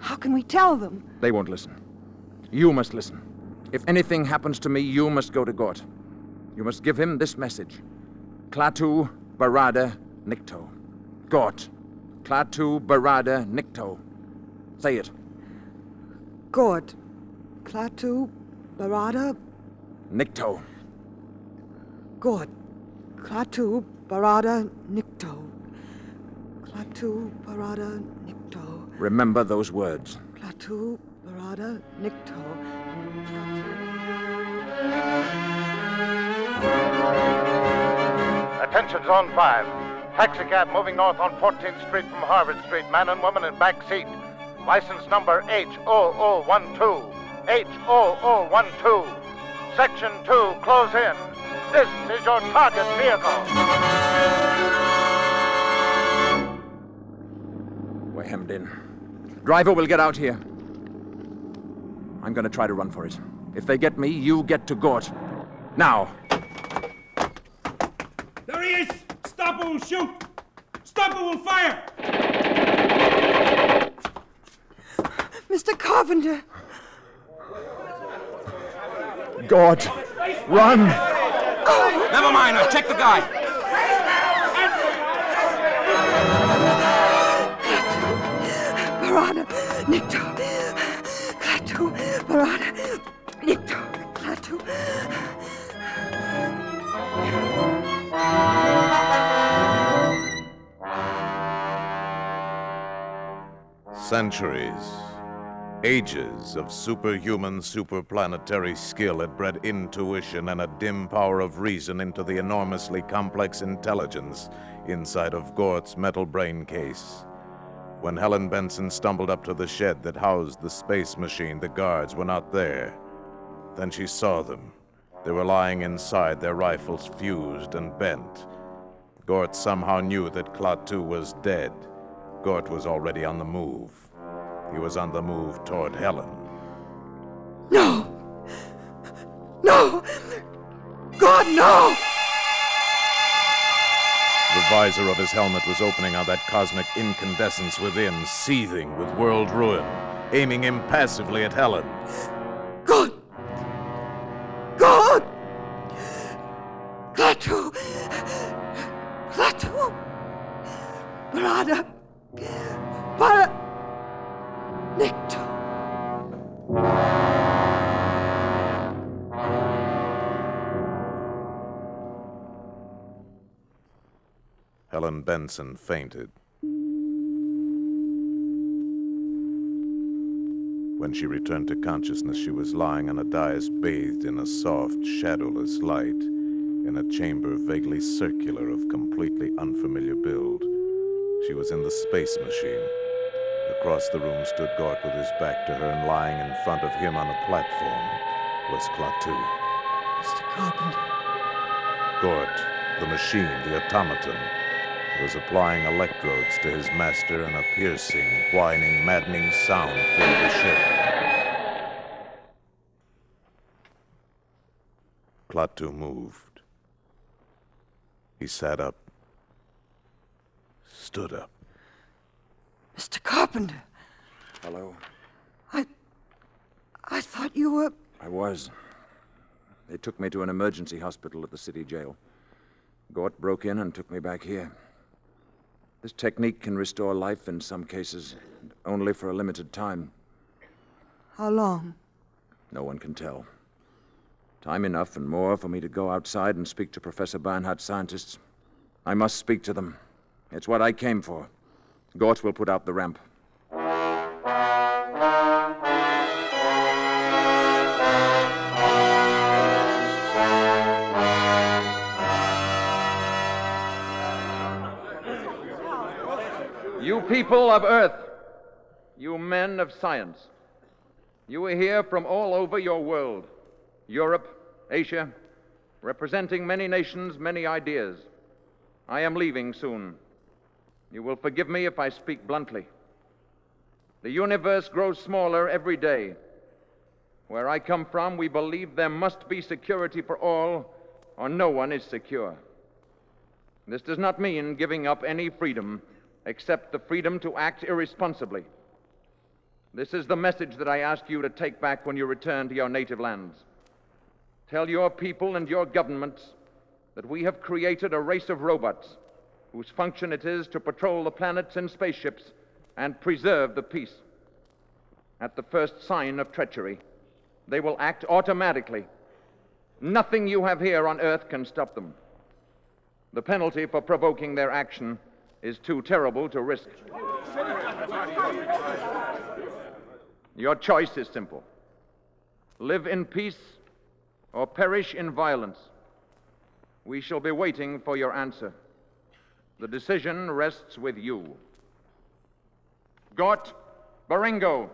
How can we tell them? They won't listen. You must listen. If anything happens to me, you must go to Gort. You must give him this message. Klaatu, Barada, Nikto. Gort. Klaatu, Barada, Nikto. Say it. Gort. Klaatu, Barada, Nikto. Gort. Klaatu, Barada, Nikto. Klaatu, Barada, Nikto. Remember those words. Klaatu, Barada, Nikto. Attention, Zone 5. Taxicab moving north on 14th Street from Harvard Street. Man and woman in back seat. License number H0012. H0012. Section 2, close in. This is your target vehicle. We're hemmed in. Driver will get out here. I'm going to try to run for it. If they get me, you get to Gort. Now. There he is! Stop or we'll shoot! Stop or we'll fire! Mr. Carpenter! Gort, run! Never mind, I'll check the guy. Barada, Nikto. Klaatu, Barada, Nikto. Klaatu. Centuries, ages of superhuman, superplanetary skill had bred intuition and a dim power of reason into the enormously complex intelligence inside of Gort's metal brain case. When Helen Benson stumbled up to the shed that housed the space machine, the guards were not there. Then she saw them. They were lying inside, their rifles fused and bent. Gort somehow knew that Klaatu was dead. Gort was already on the move. He was on the move toward Helen. No! No! God, no! The visor of his helmet was opening on that cosmic incandescence within, seething with world ruin, aiming impassively at Helen. God! God! Klaatu! Klaatu! Barada! Nikto! Helen Benson fainted. When she returned to consciousness, she was lying on a dais bathed in a soft, shadowless light, in a chamber vaguely circular of completely unfamiliar build. She was in the space machine. Across the room stood Gort with his back to her, and lying in front of him on a platform was Klaatu. Mr. Carpenter. Gort, the machine, the automaton, was applying electrodes to his master, and a piercing, whining, maddening sound filled the ship. Klaatu moved. He sat up. Stood up. Mr. Carpenter. Hello. I thought you were... I was. They took me to an emergency hospital at the city jail. Gort broke in and took me back here. This technique can restore life in some cases, only for a limited time. How long? No one can tell. Time enough and more for me to go outside and speak to Professor Barnhart's scientists. I must speak to them. It's what I came for. Gort will put out the ramp. You people of Earth, you men of science, you are here from all over your world, Europe, Asia, representing many nations, many ideas. I am leaving soon. You will forgive me if I speak bluntly. The universe grows smaller every day. Where I come from, we believe there must be security for all, or no one is secure. This does not mean giving up any freedom, except the freedom to act irresponsibly. This is the message that I ask you to take back when you return to your native lands. Tell your people and your governments that we have created a race of robots whose function it is to patrol the planets in spaceships and preserve the peace. At the first sign of treachery, they will act automatically. Nothing you have here on Earth can stop them. The penalty for provoking their action is too terrible to risk. Your choice is simple. Live in peace or perish in violence. We shall be waiting for your answer. The decision rests with you. Gort Baringo.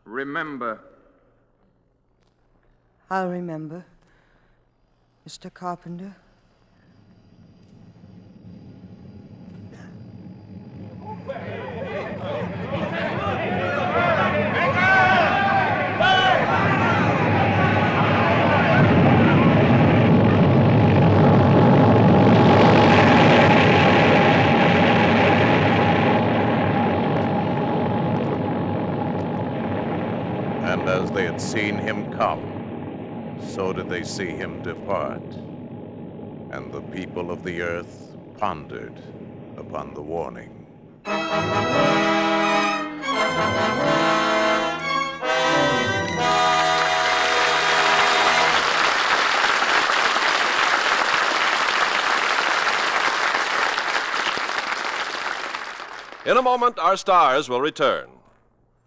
Remember. I'll remember, Mr. Carpenter. And as they had seen him come, so did they see him depart. And the people of the earth pondered upon the warning. In a moment, our stars will return.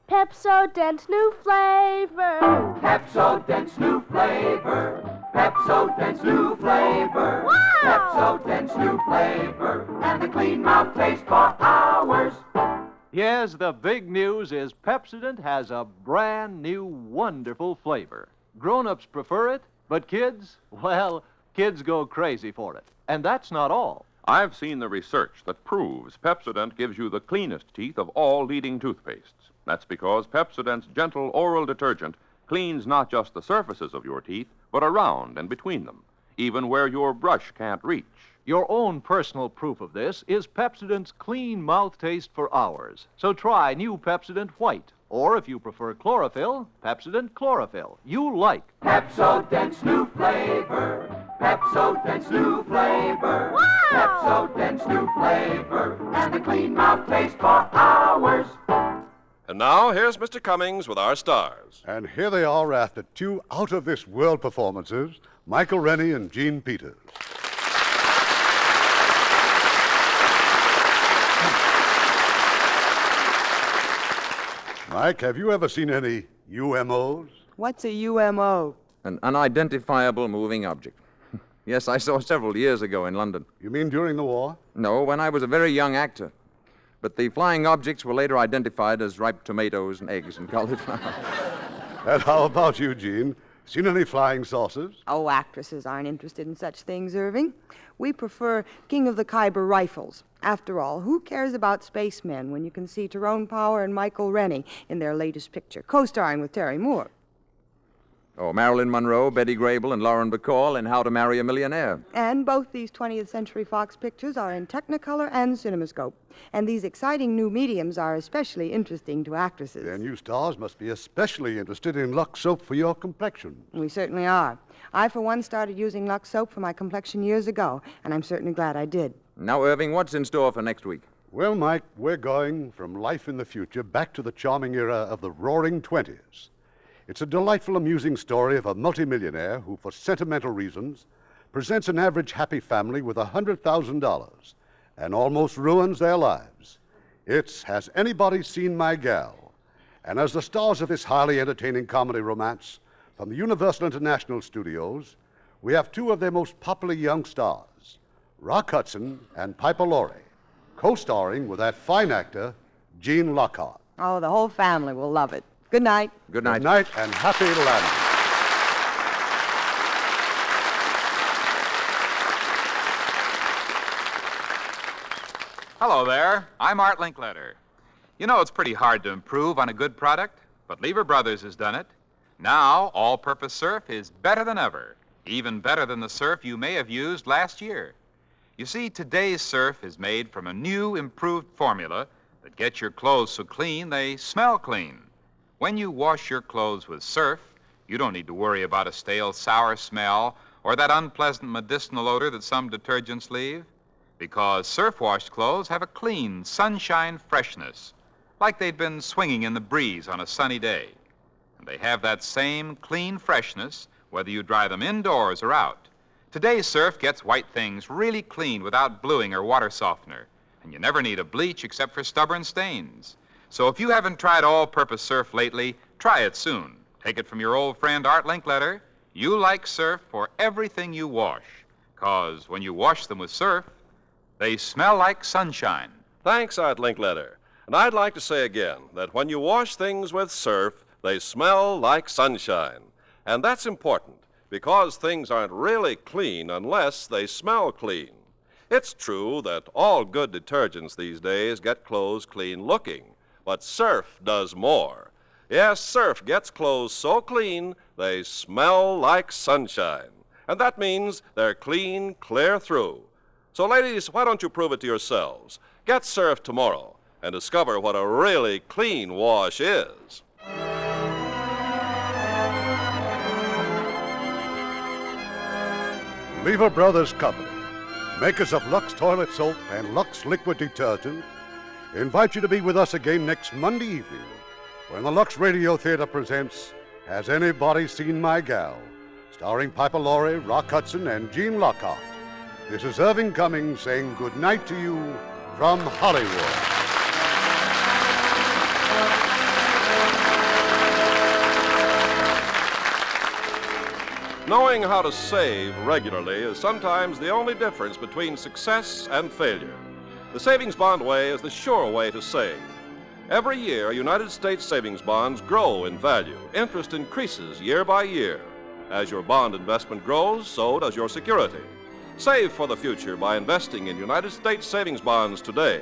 Pepsodent's new flavor. Pepsodent's new flavor. Pepsodent's new flavor. Wow! Pepsodent's new flavor. And the clean mouth taste for hours. Yes, the big news is Pepsodent has a brand new wonderful flavor. Grown-ups prefer it, but kids, well, kids go crazy for it. And that's not all. I've seen the research that proves Pepsodent gives you the cleanest teeth of all leading toothpastes. That's because Pepsodent's gentle oral detergent cleans not just the surfaces of your teeth, but around and between them, even where your brush can't reach. Your own personal proof of this is Pepsodent's clean mouth taste for hours. So try new Pepsodent White, or if you prefer chlorophyll, Pepsodent Chlorophyll. You like Pepsodent's new flavor. Pepsodent's new flavor. Wow! Pepsodent's new flavor. And the clean mouth taste for hours. And now, here's Mr. Cummings with our stars. And here they are after two out-of-this-world performances, Michael Rennie and Gene Peters. Mike, have you ever seen any UMOs? What's a UMO? An unidentifiable moving object. Yes, I saw several years ago in London. You mean during the war? No, when I was a very young actor. But the flying objects were later identified as ripe tomatoes and eggs and cauliflower. And how about you, Gene? Seen any flying saucers? Oh, actresses aren't interested in such things, Irving. We prefer King of the Khyber rifles. After all, who cares about spacemen when you can see Tyrone Power and Michael Rennie in their latest picture, co-starring with Terry Moore? Oh, Marilyn Monroe, Betty Grable, and Lauren Bacall in How to Marry a Millionaire. And both these 20th Century Fox pictures are in Technicolor and CinemaScope. And these exciting new mediums are especially interesting to actresses. Their new stars must be especially interested in Lux soap for your complexion. We certainly are. I, for one, started using Lux soap for my complexion years ago, and I'm certainly glad I did. Now, Irving, what's in store for next week? Well, Mike, we're going from life in the future back to the charming era of the Roaring '20s. It's a delightful, amusing story of a multimillionaire who, for sentimental reasons, presents an average happy family with $100,000 and almost ruins their lives. It's Has Anybody Seen My Gal? And as the stars of this highly entertaining comedy romance from the Universal International Studios, we have two of their most popular young stars, Rock Hudson and Piper Laurie, co-starring with that fine actor, Gene Lockhart. Oh, the whole family will love it. Good night. Good night. Good night and happy landing. Hello there. I'm Art Linkletter. You know, it's pretty hard to improve on a good product, but Lever Brothers has done it. Now, all-purpose surf is better than ever, even better than the surf you may have used last year. You see, today's surf is made from a new, improved formula that gets your clothes so clean they smell clean. When you wash your clothes with surf, you don't need to worry about a stale, sour smell or that unpleasant medicinal odor that some detergents leave, because surf-washed clothes have a clean, sunshine freshness, like they'd been swinging in the breeze on a sunny day. And they have that same clean freshness whether you dry them indoors or out. Today's surf gets white things really clean without bluing or water softener, and you never need a bleach except for stubborn stains. So if you haven't tried all-purpose surf lately, try it soon. Take it from your old friend Art Linkletter. You like surf for everything you wash, 'cause when you wash them with surf, they smell like sunshine. Thanks, Art Linkletter. And I'd like to say again that when you wash things with surf, they smell like sunshine. And that's important, because things aren't really clean unless they smell clean. It's true that all good detergents these days get clothes clean looking, but surf does more. Yes, surf gets clothes so clean they smell like sunshine. And that means they're clean, clear through. So, ladies, why don't you prove it to yourselves? Get surf tomorrow and discover what a really clean wash is. Lever Brothers Company, makers of Lux Toilet Soap and Lux Liquid Detergent, invite you to be with us again next Monday evening when the Lux Radio Theater presents Has Anybody Seen My Gal? Starring Piper Laurie, Rock Hudson, and Gene Lockhart. This is Irving Cummings saying good night to you from Hollywood. Knowing how to save regularly is sometimes the only difference between success and failure. The savings bond way is the sure way to save. Every year, United States savings bonds grow in value. Interest increases year by year. As your bond investment grows, so does your security. Save for the future by investing in United States savings bonds today.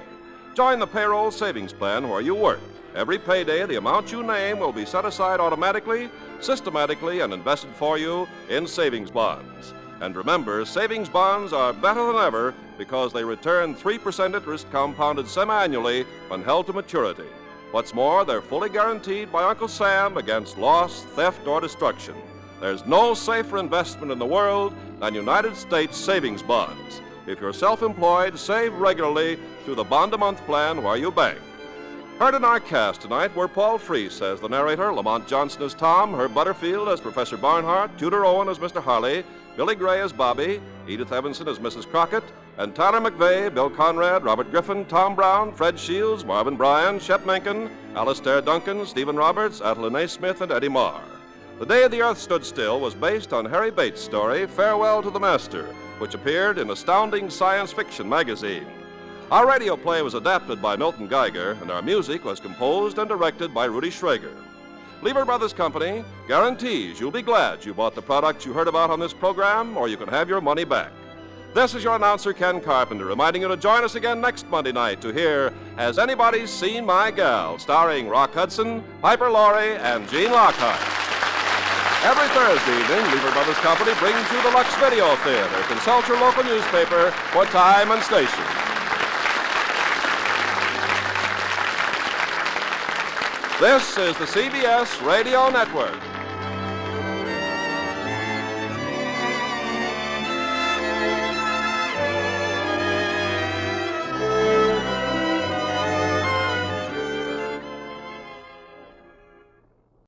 Join the payroll savings plan where you work. Every payday, the amount you name will be set aside automatically, systematically, and invested for you in savings bonds. And remember, savings bonds are better than ever because they return 3% interest compounded semi-annually when held to maturity. What's more, they're fully guaranteed by Uncle Sam against loss, theft, or destruction. There's no safer investment in the world than United States savings bonds. If you're self-employed, save regularly through the bond-a-month plan where you bank. Heard in our cast tonight were Paul Freese as the narrator, Lamont Johnson as Tom, Herb Butterfield as Professor Barnhart, Tudor Owen as Mr. Harley, Billy Gray as Bobby, Edith Evanson as Mrs. Crockett, and Tyler McVeigh, Bill Conrad, Robert Griffin, Tom Brown, Fred Shields, Marvin Bryan, Shep Menken, Alastair Duncan, Stephen Roberts, Adeline A. Smith, and Eddie Marr. The Day the Earth Stood Still was based on Harry Bates' story, Farewell to the Master, which appeared in Astounding Science Fiction magazine. Our radio play was adapted by Milton Geiger, and our music was composed and directed by Rudy Schrager. Lever Brothers Company guarantees you'll be glad you bought the products you heard about on this program, or you can have your money back. This is your announcer, Ken Carpenter, reminding you to join us again next Monday night to hear Has Anybody Seen My Gal? Starring Rock Hudson, Piper Laurie, and Gene Lockhart. Every Thursday evening, Lever Brothers Company brings you the Lux Radio Theater. Consult your local newspaper for time and station. This is the CBS Radio Network.